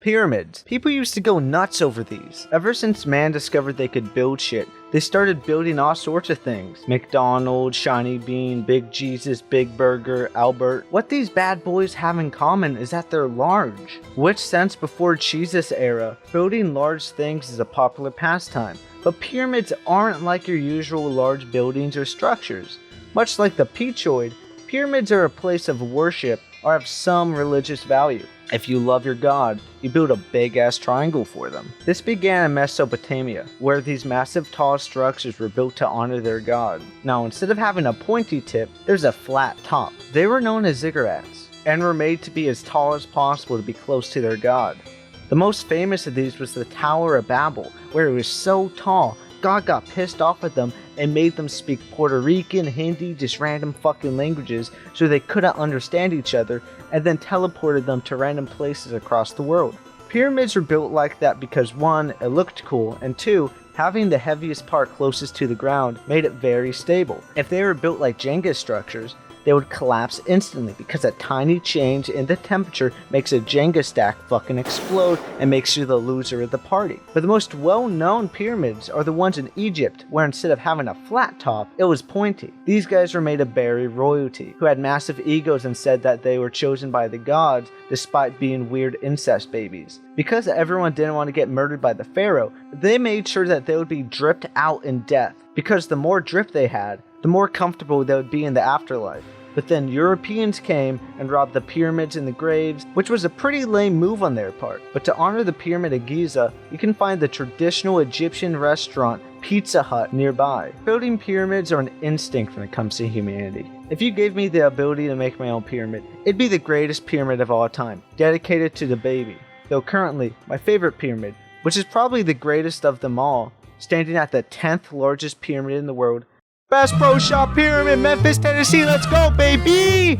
Pyramids. People used to go nuts over these. Ever since man discovered they could build shit, they started building all sorts of things. McDonald's, Shiny Bean, Big Jesus, Big Burger, Albert. What these bad boys have in common is that they're large. Which since before Jesus era, building large things is a popular pastime. But pyramids aren't like your usual large buildings or structures. Much like the Peachoid, pyramids are a place of worship or have some religious value. If you love your god, you build a big ass triangle for them. This began in Mesopotamia, where these massive tall structures were built to honor their god. Now instead of having a pointy tip, there's a flat top. They were known as ziggurats, and were made to be as tall as possible to be close to their god. The most famous of these was the Tower of Babel, where it was so tall, God got pissed off at them and made them speak Puerto Rican, Hindi, just random fucking languages so they couldn't understand each other, and then teleported them to random places across the world. Pyramids were built like that because 1, it looked cool, and 2, having the heaviest part closest to the ground made it very stable. If they were built like Jenga structures, they would collapse instantly because a tiny change in the temperature makes a Jenga stack fucking explode and makes you the loser of the party. But the most well-known pyramids are the ones in Egypt, where instead of having a flat top, it was pointy. These guys were made of Berry royalty, who had massive egos and said that they were chosen by the gods despite being weird incest babies. Because everyone didn't want to get murdered by the pharaoh, they made sure that they would be dripped out in death, because the more drip they had, the more comfortable they would be in the afterlife. But then Europeans came and robbed the pyramids and the graves, which was a pretty lame move on their part. But to honor the Pyramid of Giza, you can find the traditional Egyptian restaurant Pizza Hut nearby. Building pyramids are an instinct when it comes to humanity. If you gave me the ability to make my own pyramid, it'd be the greatest pyramid of all time, dedicated to the baby. Though currently, my favorite pyramid, which is probably the greatest of them all, standing at the 10th largest pyramid in the world, Bass Pro Shop Pyramid, Memphis, Tennessee, let's go, baby!